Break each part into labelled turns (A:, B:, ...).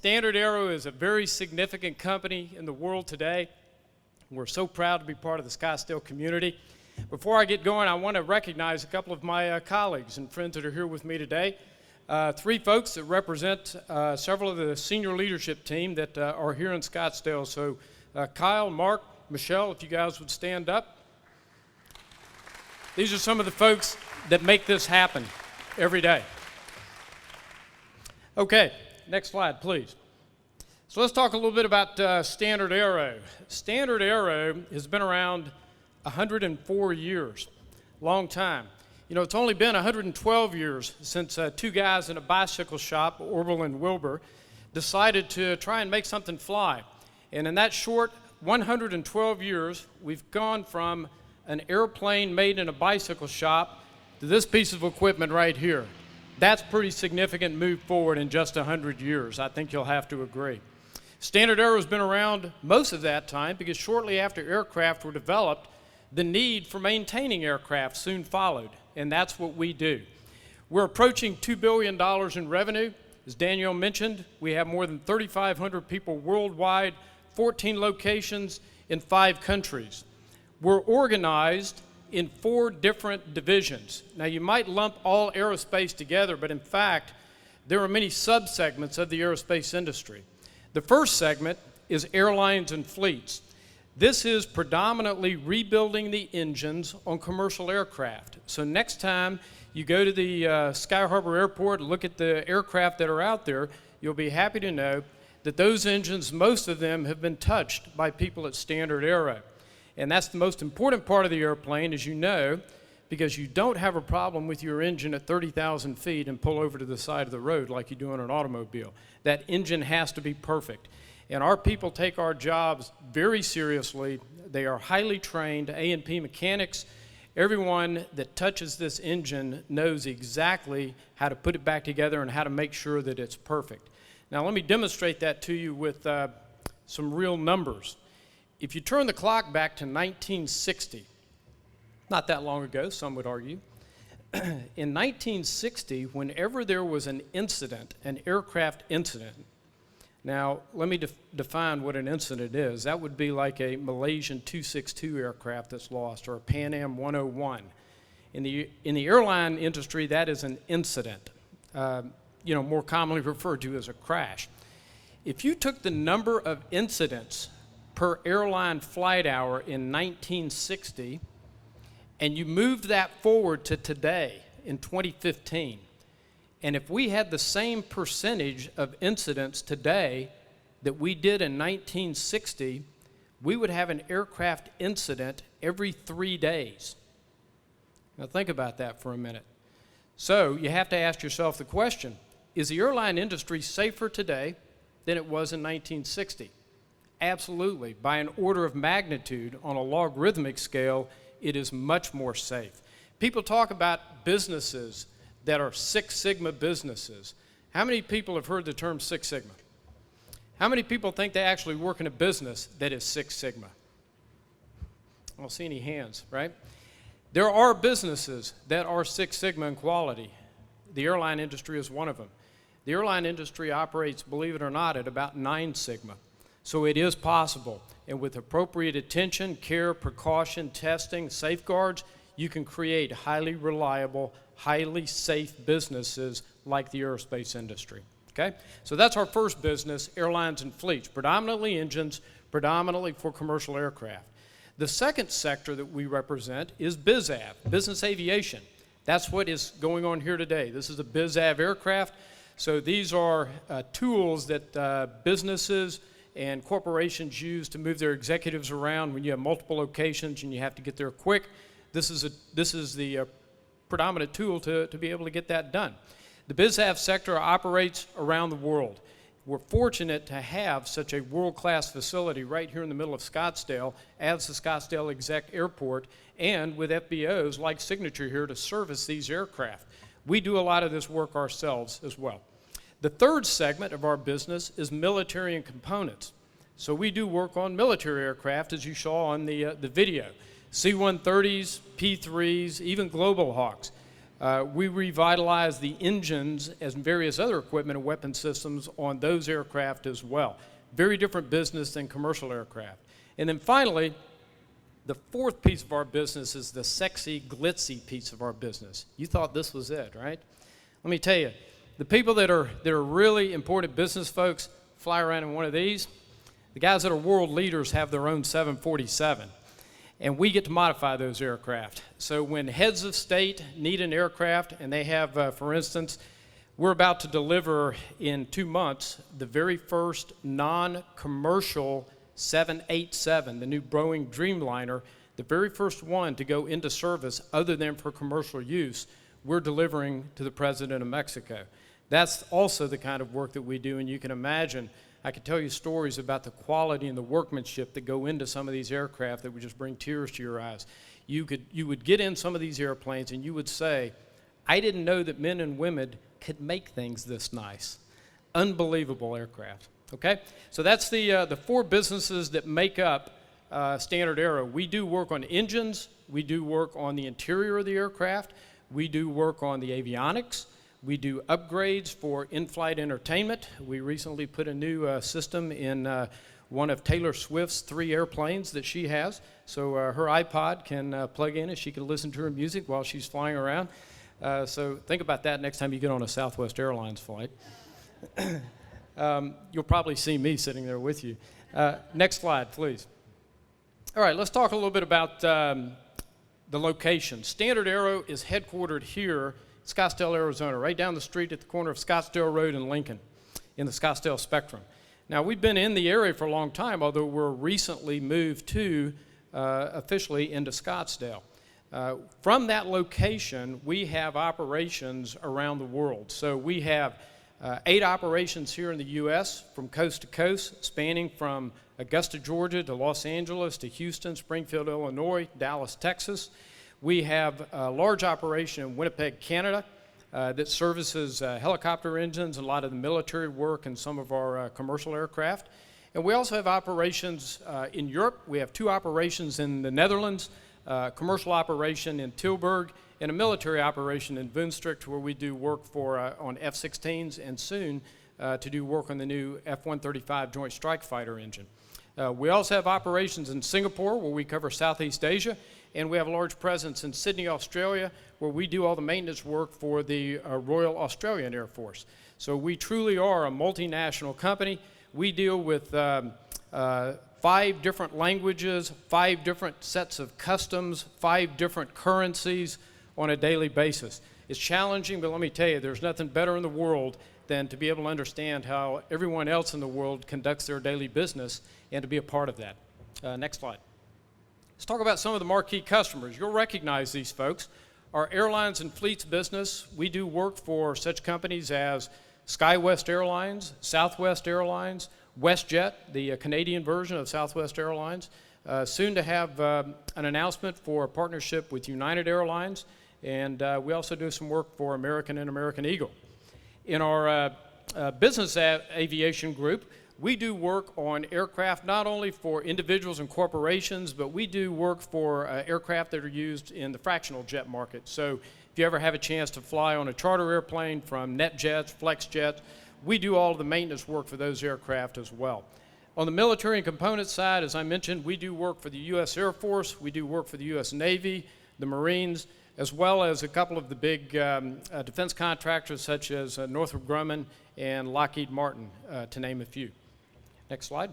A: StandardAero is a very significant company in the world today. We're so proud to be part of the Scottsdale community. Before I get going, I want to recognize a couple of my colleagues and friends that are here with me today. Three folks that represent several of the senior leadership team that are here in Scottsdale. So Kyle, Mark, Michelle, if you guys would stand up. These are some of the folks that make this happen every day. Okay, next slide, please. So let's talk a little bit about StandardAero. StandardAero has been around 104 years, long time. You know, it's only been 112 years since two guys in a bicycle shop, Orville and Wilbur, decided to try and make something fly. And in that short 112 years, we've gone from an airplane made in a bicycle shop to this piece of equipment right here. That's a pretty significant move forward in just 100 years. I think you'll have to agree. StandardAero has been around most of that time because shortly after aircraft were developed, the need for maintaining aircraft soon followed, and that's what we do. We're approaching $2 billion in revenue. As Danielle mentioned, we have more than 3,500 people worldwide, 14 locations in 5 countries. We're organized in 4 different divisions. Now, you might lump all aerospace together, but in fact, there are many subsegments of the aerospace industry. The first segment is airlines and fleets. This is predominantly rebuilding the engines on commercial aircraft. So next time you go to the Sky Harbor Airport and look at the aircraft that are out there, you'll be happy to know that those engines, most of them have been touched by people at StandardAero. And that's the most important part of the airplane, as you know, because you don't have a problem with your engine at 30,000 feet and pull over to the side of the road like you do on an automobile. That engine has to be perfect. And our people take our jobs very seriously. They are highly trained A&P mechanics. Everyone that touches this engine knows exactly how to put it back together and how to make sure that it's perfect. Now let me demonstrate that to you with some real numbers. If you turn the clock back to 1960, not that long ago, some would argue, in 1960, whenever there was an incident, an aircraft incident, now let me define what an incident is. That would be like a Malaysian 262 aircraft that's lost or a Pan Am 101. In the airline industry, that is an incident, more commonly referred to as a crash. If you took the number of incidents per airline flight hour in 1960, and you moved that forward to today in 2015, and if we had the same percentage of incidents today that we did in 1960, we would have an aircraft incident every 3 days. Now think about that for a minute. So you have to ask yourself the question, is the airline industry safer today than it was in 1960? Absolutely. By an order of magnitude on a logarithmic scale, it is much more safe. People talk about businesses that are Six Sigma businesses. How many people have heard the term Six Sigma? How many people think they actually work in a business that is Six Sigma? I don't see any hands, right? There are businesses that are Six Sigma in quality. The airline industry is one of them. The airline industry operates, believe it or not, at about 9 Sigma. So it is possible, and with appropriate attention, care, precaution, testing, safeguards, you can create highly reliable, highly safe businesses like the aerospace industry, okay? So that's our first business, airlines and fleets, predominantly engines, predominantly for commercial aircraft. The second sector that we represent is BizAv, business aviation. That's what is going on here today. This is a BizAv aircraft. So these are tools that businesses and corporations use to move their executives around when you have multiple locations and you have to get there quick. This is the predominant tool to be able to get that done. The BizAv sector operates around the world. We're fortunate to have such a world-class facility right here in the middle of Scottsdale as the Scottsdale Exec Airport, and with FBOs like Signature here to service these aircraft. We do a lot of this work ourselves as well. The third segment of our business is military and components. So we do work on military aircraft, as you saw on the video. C-130s, P-3s, even Global Hawks. We revitalize the engines as various other equipment and weapon systems on those aircraft as well. Very different business than commercial aircraft. And then finally, the fourth piece of our business is the sexy, glitzy piece of our business. You thought this was it, right? Let me tell you, the people that are really important business folks fly around in one of these. The guys that are world leaders have their own 747. And we get to modify those aircraft. So when heads of state need an aircraft, and they have, for instance, we're about to deliver in 2 months the very first non-commercial 787, the new Boeing Dreamliner, the very first one to go into service other than for commercial use, we're delivering to the President of Mexico. That's also the kind of work that we do, and you can imagine, I could tell you stories about the quality and the workmanship that go into some of these aircraft that would just bring tears to your eyes. You would get in some of these airplanes and you would say, I didn't know that men and women could make things this nice. Unbelievable aircraft, okay? So that's the four businesses that make up StandardAero. We do work on engines, we do work on the interior of the aircraft, we do work on the avionics, we do upgrades for in-flight entertainment. We recently put a new system in one of Taylor Swift's 3 airplanes that she has. So her iPod can plug in and she can listen to her music while she's flying around. So think about that next time you get on a Southwest Airlines flight. You'll probably see me sitting there with you. Next slide, please. All right, let's talk a little bit about the location. StandardAero is headquartered here, Scottsdale, Arizona, right down the street at the corner of Scottsdale Road and Lincoln in the Scottsdale Spectrum. Now, we've been in the area for a long time, although we're recently moved to officially into Scottsdale. From that location, we have operations around the world. So we have 8 operations here in the U.S. from coast to coast, spanning from Augusta, Georgia to Los Angeles to Houston, Springfield, Illinois, Dallas, Texas. We have a large operation in Winnipeg, Canada, that services helicopter engines and a lot of the military work and some of our commercial aircraft. And we also have operations in Europe. We have 2 operations in the Netherlands, commercial operation in Tilburg, and a military operation in Woensdrecht, where we do work for on F-16s and soon to do work on the new F-135 Joint Strike Fighter engine. We also have operations in Singapore, where we cover Southeast Asia, and we have a large presence in Sydney, Australia, where we do all the maintenance work for the Royal Australian Air Force. So we truly are a multinational company. We deal with 5 different languages, 5 different sets of customs, 5 different currencies on a daily basis. It's challenging, but let me tell you, there's nothing better in the world than to be able to understand how everyone else in the world conducts their daily business and to be a part of that. Next slide. Let's talk about some of the marquee customers. You'll recognize these folks. Our airlines and fleets business, we do work for such companies as SkyWest Airlines, Southwest Airlines, WestJet, the Canadian version of Southwest Airlines. Soon to have an announcement for a partnership with United Airlines, and we also do some work for American and American Eagle. In our business aviation group, we do work on aircraft not only for individuals and corporations, but we do work for aircraft that are used in the fractional jet market. So if you ever have a chance to fly on a charter airplane from NetJets, FlexJets, we do all of the maintenance work for those aircraft as well. On the military and component side, as I mentioned, we do work for the U.S. Air Force, we do work for the U.S. Navy, the Marines, as well as a couple of the big defense contractors such as Northrop Grumman and Lockheed Martin, to name a few. Next slide.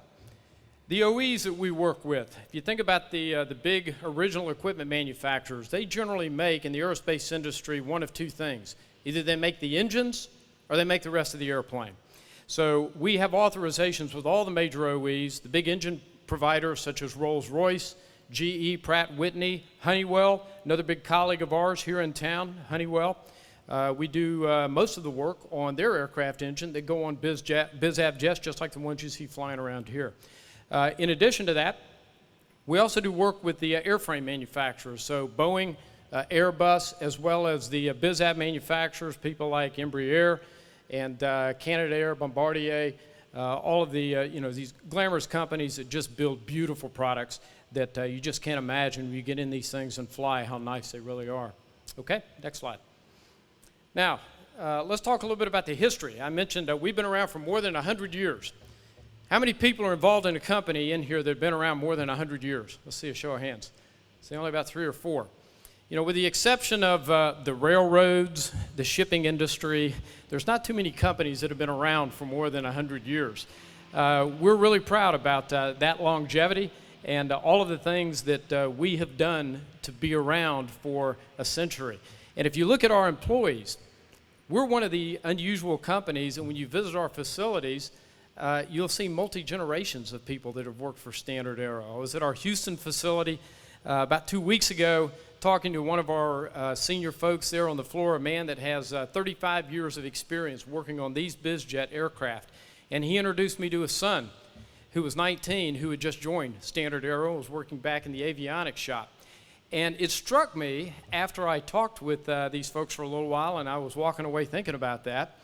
A: The OEs that we work with, if you think about the big original equipment manufacturers, they generally make, in the aerospace industry, one of 2 things. Either they make the engines or they make the rest of the airplane. So we have authorizations with all the major OEs, the big engine providers such as Rolls-Royce, GE, Pratt & Whitney, Honeywell, another big colleague of ours here in town, Honeywell. We do most of the work on their aircraft engine that go on biz av jets, just like the ones you see flying around here. In addition to that, we also do work with the airframe manufacturers, so Boeing, Airbus, as well as the biz av manufacturers, people like Embraer and Canadair, Bombardier, all of the these glamorous companies that just build beautiful products that you just can't imagine when you get in these things and fly how nice they really are. Okay, next slide. Now, let's talk a little bit about the history. I mentioned we've been around for more than 100 years. How many people are involved in a company in here that have been around more than 100 years? Let's see a show of hands. See, only about 3 or 4. You know, with the exception of the railroads, the shipping industry, there's not too many companies that have been around for more than 100 years. We're really proud about that longevity and all of the things that we have done to be around for a century. And if you look at our employees, we're one of the unusual companies, and when you visit our facilities, you'll see multi-generations of people that have worked for StandardAero. I was at our Houston facility about 2 weeks ago talking to one of our senior folks there on the floor, a man that has 35 years of experience working on these bizjet aircraft. And he introduced me to his son, who was 19, who had just joined StandardAero, was working back in the avionics shop. And it struck me after I talked with these folks for a little while, and I was walking away thinking about that,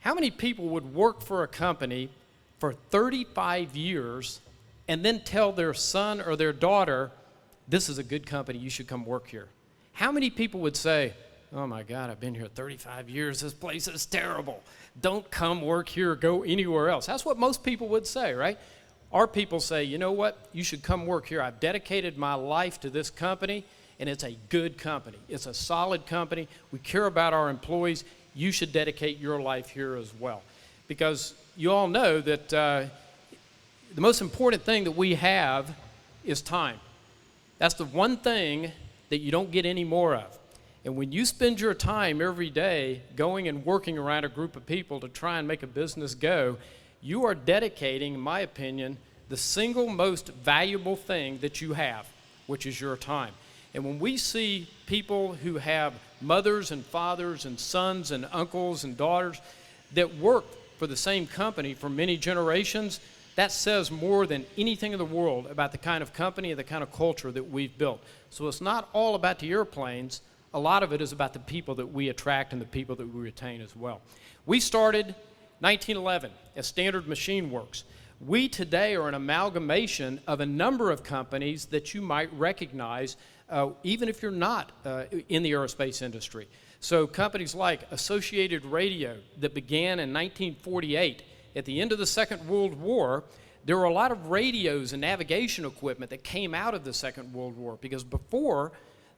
A: how many people would work for a company for 35 years and then tell their son or their daughter, this is a good company, you should come work here? How many people would say, oh my God, I've been here 35 years, this place is terrible. Don't come work here, go anywhere else. That's what most people would say, right? Our people say, you know what, you should come work here. I've dedicated my life to this company, and it's a good company. It's a solid company. We care about our employees. You should dedicate your life here as well. Because you all know that the most important thing that we have is time. That's the one thing that you don't get any more of. And when you spend your time every day going and working around a group of people to try and make a business go, you are dedicating, in my opinion, the single most valuable thing that you have, which is your time. And when we see people who have mothers and fathers and sons and uncles and daughters that work for the same company for many generations, that says more than anything in the world about the kind of company and the kind of culture that we've built. So it's not all about the airplanes. A lot of it is about the people that we attract and the people that we retain as well. We started 1911 as Standard Machine Works. We today are an amalgamation of a number of companies that you might recognize even if you're not in the aerospace industry. So companies like Associated Radio that began in 1948. At the end of the Second World War, there were a lot of radios and navigation equipment that came out of the Second World War, because before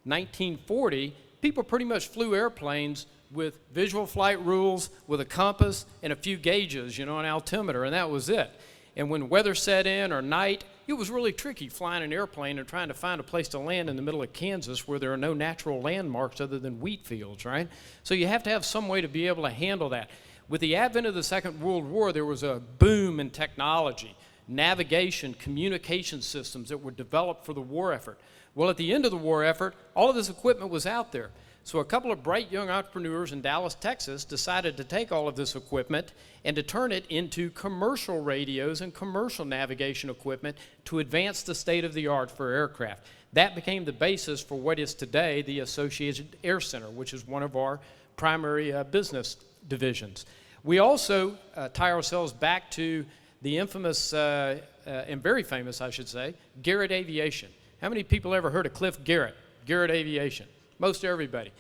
A: 1940, people pretty much flew airplanes with visual flight rules, with a compass and a few gauges, you know, an altimeter, and that was it. And when weather set in or night, it was really tricky flying an airplane and trying to find a place to land in the middle of Kansas where there are no natural landmarks other than wheat fields, right? So you have to have some way to be able to handle that. With the advent of the Second World War, there was a boom in technology, navigation, communication systems that were developed for the war effort. Well, at the end of the war effort, all of this equipment was out there. So a couple of bright young entrepreneurs in Dallas, Texas decided to take all of this equipment and to turn it into commercial radios and commercial navigation equipment to advance the state of the art for aircraft. That became the basis for what is today the Associated Air Center, which is one of our primary business divisions. We also tie ourselves back to the infamous, and very famous, I should say, Garrett Aviation. How many people ever heard of Cliff Garrett? Garrett Aviation. Most everybody.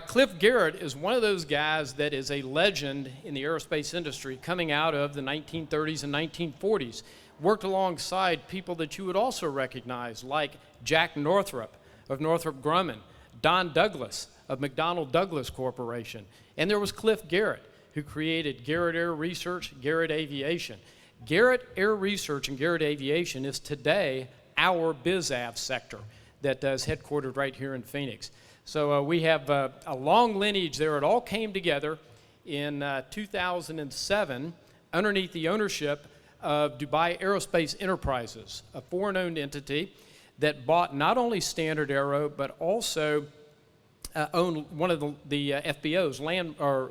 A: Cliff Garrett is one of those guys that is a legend in the aerospace industry coming out of the 1930s and 1940s. Worked alongside people that you would also recognize, like Jack Northrop of Northrop Grumman, Don Douglas of McDonnell Douglas Corporation, and there was Cliff Garrett, who created Garrett Air Research, Garrett Aviation. Garrett Air Research and Garrett Aviation is today our BizAv sector that is headquartered right here in Phoenix. So we have a long lineage there. It all came together in 2007 underneath the ownership of Dubai Aerospace Enterprises, a foreign-owned entity that bought not only StandardAero, but also owned one of the FBOs,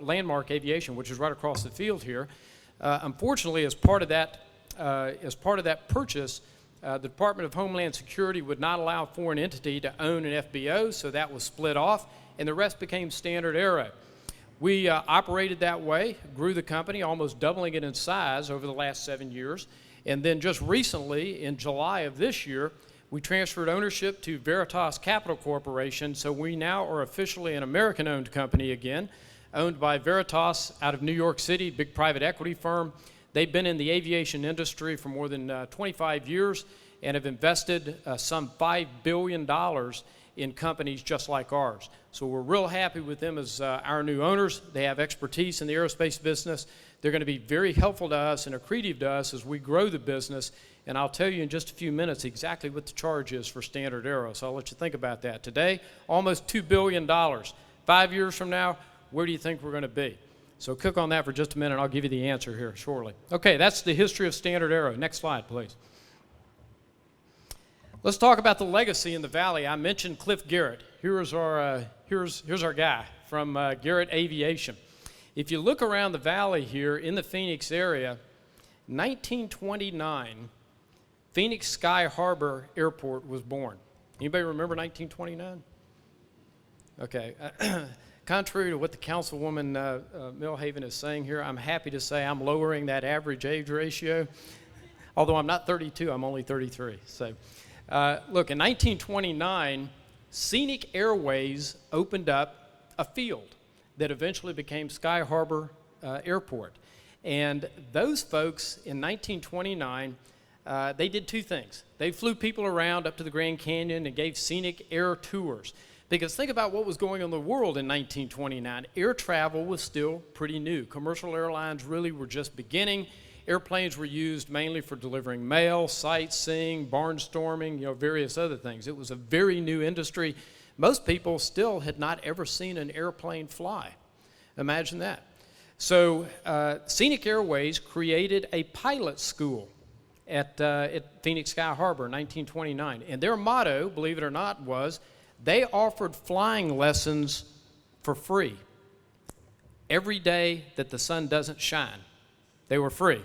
A: Landmark Aviation, which is right across the field here. Unfortunately, as part of that purchase, the Department of Homeland Security would not allow a foreign entity to own an FBO, so that was split off, and the rest became StandardAero. We operated that way, grew the company, almost doubling it in size over the last 7 years, and then just recently, in July of this year, we transferred ownership to Veritas Capital Corporation, so we now are officially an American-owned company again. owned by Veritas out of New York City, big private equity firm. They've been in the aviation industry for more than 25 years and have invested some $5 billion in companies just like ours. So we're real happy with them as our new owners. They have expertise in the aerospace business. They're going to be very helpful to us and accretive to us as we grow the business. And I'll tell you in just a few minutes exactly what the charge is for StandardAero. So I'll let you think about that. Today, almost $2 billion. 5 years from now, where do you think we're going to be? So click on that for just a minute. I'll give you the answer here shortly. Okay, that's the history of StandardAero. Next slide, please. Let's talk about the legacy in the Valley. I mentioned Cliff Garrett. Here's our guy from Garrett Aviation. If you look around the Valley here in the Phoenix area, 1929, Phoenix Sky Harbor Airport was born. Anybody remember 1929? Okay. Contrary to what the councilwoman Millhaven is saying here, I'm happy to say I'm lowering that average age ratio. Although I'm not 32, I'm only 33. So, look, in 1929, Scenic Airways opened up a field that eventually became Sky Harbor Airport. And those folks in 1929, they did two things. They flew people around up to the Grand Canyon and gave scenic air tours. Because think about what was going on in the world in 1929. Air travel was still pretty new. Commercial airlines really were just beginning. Airplanes were used mainly for delivering mail, sightseeing, barnstorming, various other things. It was a very new industry. Most people still had not ever seen an airplane fly. Imagine that. So Scenic Airways created a pilot school at Phoenix Sky Harbor in 1929. And their motto, believe it or not, was they offered flying lessons for free. Every day that the sun doesn't shine, they were free.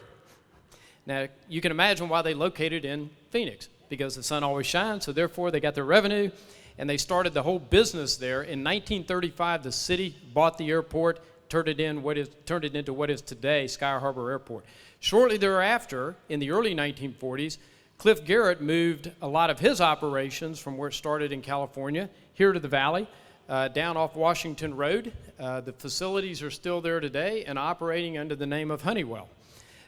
A: Now, you can imagine why they located in Phoenix, because the sun always shines, so therefore they got their revenue, and they started the whole business there. In 1935, the city bought the airport, turned it into what is today Sky Harbor Airport. Shortly thereafter, in the early 1940s, Cliff Garrett moved a lot of his operations from where it started in California here to the Valley, down off Washington Road. The facilities are still there today and operating under the name of Honeywell.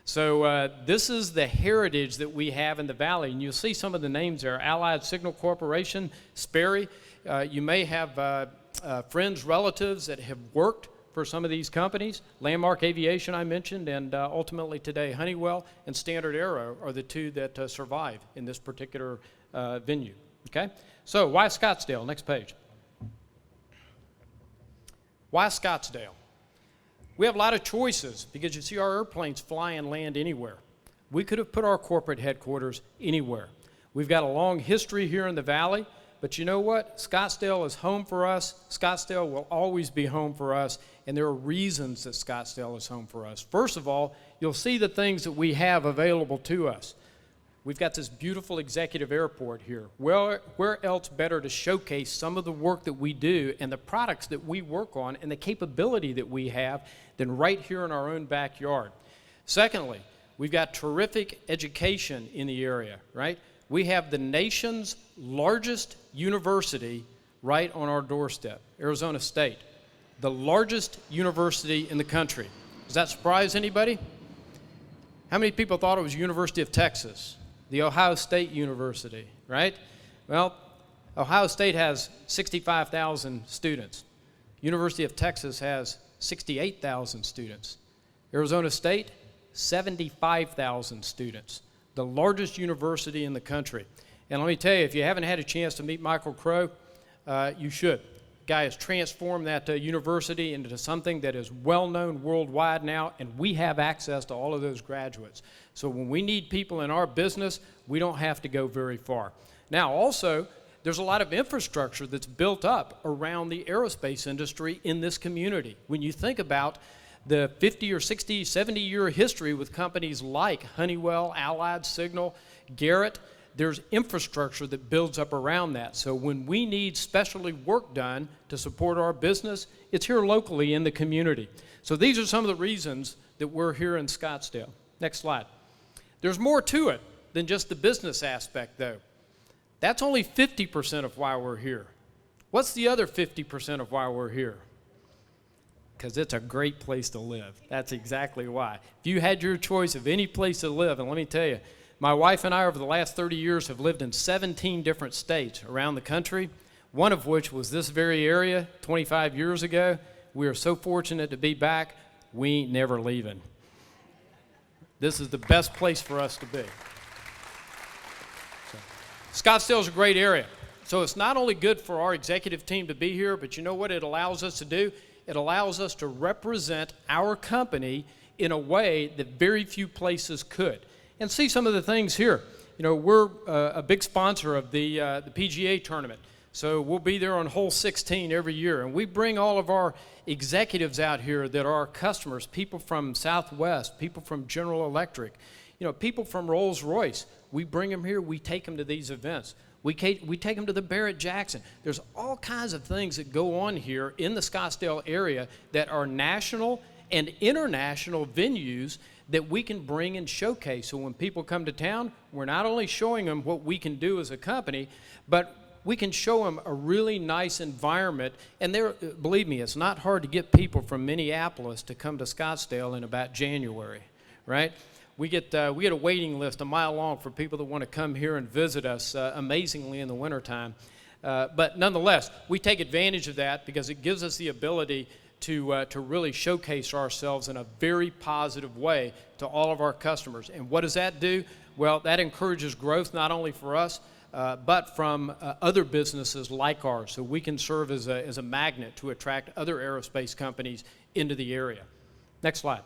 A: So this is the heritage that we have in the Valley, and you'll see some of the names there. Allied Signal Corporation, Sperry. You may have friends, relatives that have worked for some of these companies. Landmark Aviation I mentioned, and ultimately today Honeywell and StandardAero are the two that survive in this particular venue. Okay, so why Scottsdale? Next page. Why Scottsdale? We have a lot of choices because you see our airplanes fly and land anywhere. We could have put our corporate headquarters anywhere. We've got a long history here in the Valley, but you know what? Scottsdale is home for us. Scottsdale will always be home for us, and there are reasons that Scottsdale is home for us. First of all, you'll see the things that we have available to us. We've got this beautiful executive airport here. Where else better to showcase some of the work that we do and the products that we work on and the capability that we have than right here in our own backyard? Secondly, we've got terrific education in the area, right? We have the nation's largest university right on our doorstep, Arizona State, the largest university in the country. Does that surprise anybody? How many people thought it was University of Texas? The Ohio State University, right? Well, Ohio State has 65,000 students. University of Texas has 68,000 students. Arizona State, 75,000 students. The largest university in the country. And let me tell you, if you haven't had a chance to meet Michael Crow, you should. The guy has transformed that university into something that is well-known worldwide now, and we have access to all of those graduates. So when we need people in our business, we don't have to go very far. Now, also, there's a lot of infrastructure that's built up around the aerospace industry in this community. When you think about the 50 or 60, 70-year history with companies like Honeywell, Allied Signal, Garrett, there's infrastructure that builds up around that. So when we need specialty work done to support our business, it's here locally in the community. So these are some of the reasons that we're here in Scottsdale. Next slide. There's more to it than just the business aspect, though. That's only 50% of why we're here. What's the other 50% of why we're here? Because it's a great place to live. That's exactly why. If you had your choice of any place to live, and let me tell you, my wife and I over the last 30 years have lived in 17 different states around the country, one of which was this very area 25 years ago. We are so fortunate to be back, we ain't never leaving. This is the best place for us to be. Scottsdale is a great area. So it's not only good for our executive team to be here, but you know what it allows us to do? It allows us to represent our company in a way that very few places could. And see some of the things here. You know, we're a big sponsor of the PGA tournament. So we'll be there on hole 16 every year. And we bring all of our executives out here that are our customers, people from Southwest, people from General Electric, you know, people from Rolls-Royce. We bring them here, we take them to these events. We take them to the Barrett-Jackson. There's all kinds of things that go on here in the Scottsdale area that are national and international venues that we can bring and showcase. So when people come to town, we're not only showing them what we can do as a company, but we can show them a really nice environment. And believe me, it's not hard to get people from Minneapolis to come to Scottsdale in about January, right? We get a waiting list a mile long for people that want to come here and visit us amazingly in the wintertime. But nonetheless, we take advantage of that because it gives us the ability to really showcase ourselves in a very positive way to all of our customers. And what does that do? Well, that encourages growth not only for us, but from other businesses like ours. So we can serve as a magnet to attract other aerospace companies into the area. Next slide.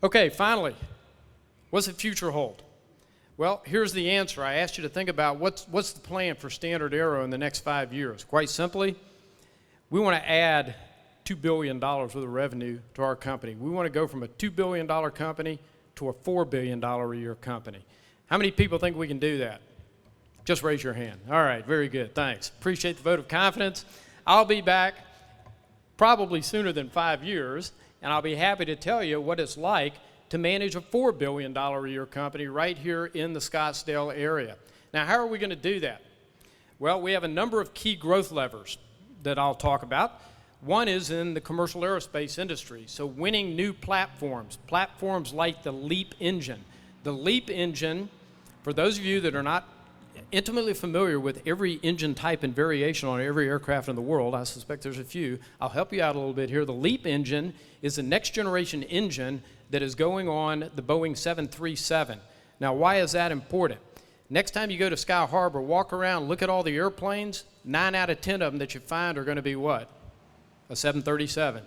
A: Okay, finally, what's the future hold? Well, here's the answer. I asked you to think about what's the plan for StandardAero in the next 5 years. Quite simply, we want to add $2 billion worth of revenue to our company. We want to go from a $2 billion company to a $4 billion a year company. How many people think we can do that? Just raise your hand. All right, very good, thanks. Appreciate the vote of confidence. I'll be back probably sooner than 5 years, and I'll be happy to tell you what it's like to manage a $4 billion a year company right here in the Scottsdale area. Now, how are we going to do that? Well, we have a number of key growth levers that I'll talk about. One is in the commercial aerospace industry, so winning new platforms like the LEAP engine. The LEAP engine, for those of you that are not intimately familiar with every engine type and variation on every aircraft in the world, I suspect there's a few, I'll help you out a little bit here. The LEAP engine is the next generation engine that is going on the Boeing 737. Now, why is that important? Next time you go to Sky Harbor, walk around, look at all the airplanes, 9 out of 10 of them that you find are going to be what? A 737,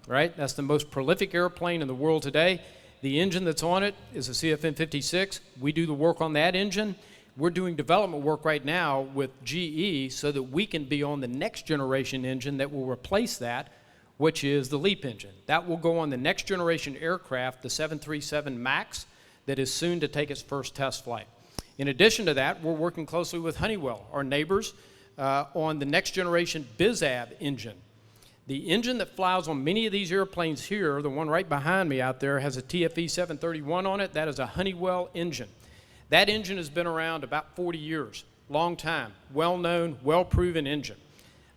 A: right? That's the most prolific airplane in the world today. The engine that's on it is a CFM56. We do the work on that engine. We're doing development work right now with GE so that we can be on the next generation engine that will replace that, which is the LEAP engine. That will go on the next generation aircraft, the 737 MAX, that is soon to take its first test flight. In addition to that, we're working closely with Honeywell, our neighbors, on the next generation BizAv engine. The engine that flies on many of these airplanes here, the one right behind me out there, has a TFE 731 on it. That is a Honeywell engine. That engine has been around about 40 years, long time, well-known, well-proven engine.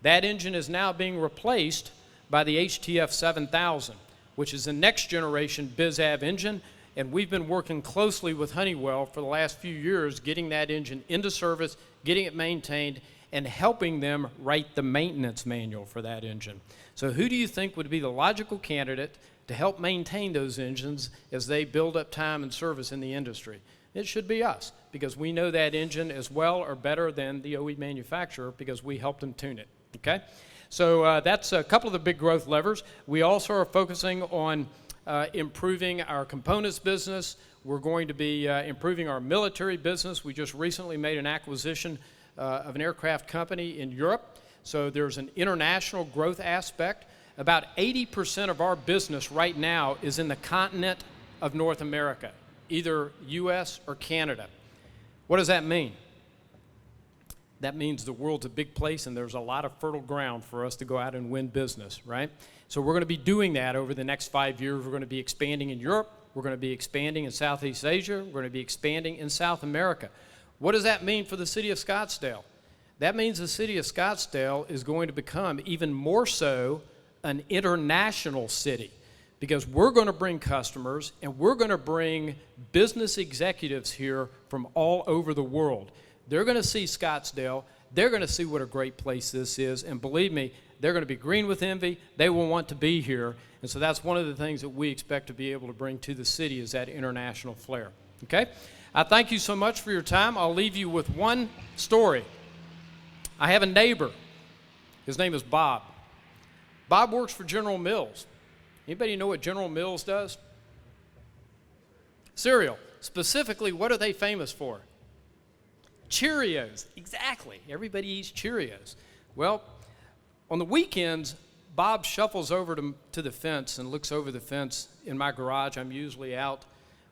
A: That engine is now being replaced by the HTF 7000, which is the next generation BizAv engine, and we've been working closely with Honeywell for the last few years, getting that engine into service, getting it maintained, and helping them write the maintenance manual for that engine. So who do you think would be the logical candidate to help maintain those engines as they build up time and service in the industry? It should be us, because we know that engine as well or better than the OE manufacturer because we helped them tune it, okay? So that's a couple of the big growth levers. We also are focusing on improving our components business. We're going to be improving our military business. We just recently made an acquisition of an aircraft company in Europe. So there's an international growth aspect. About 80% of our business right now is in the continent of North America, either US or Canada. What does that mean? That means the world's a big place and there's a lot of fertile ground for us to go out and win business, right? So we're going to be doing that over the next 5 years. We're going to be expanding in Europe. We're going to be expanding in Southeast Asia. We're going to be expanding in South America. What does that mean for the City of Scottsdale? That means the City of Scottsdale is going to become even more so an international city, because we're going to bring customers and we're going to bring business executives here from all over the world. They're going to see Scottsdale. They're going to see what a great place this is. And believe me, they're going to be green with envy. They will want to be here. And so that's one of the things that we expect to be able to bring to the city, is that international flair. Okay? I thank you so much for your time. I'll leave you with one story. I have a neighbor. His name is Bob. Bob works for General Mills. Anybody know what General Mills does? Cereal. Specifically, what are they famous for? Cheerios. Exactly. Everybody eats Cheerios. Well, on the weekends, Bob shuffles over to the fence and looks over the fence in my garage. I'm usually out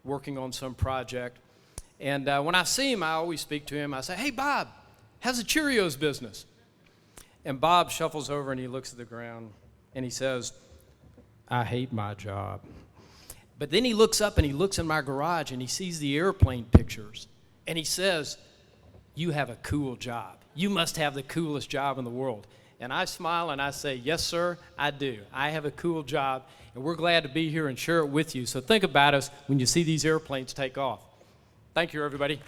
A: working on some project. And when I see him, I always speak to him. I say, "Hey, Bob, how's the Cheerios business?" And Bob shuffles over and he looks at the ground and he says, "I hate my job." But then he looks up and he looks in my garage and he sees the airplane pictures. And he says, "You have a cool job. You must have the coolest job in the world." And I smile and I say, "Yes, sir, I do. I have a cool job, and we're glad to be here and share it with you. So think about us when you see these airplanes take off." Thank you, everybody.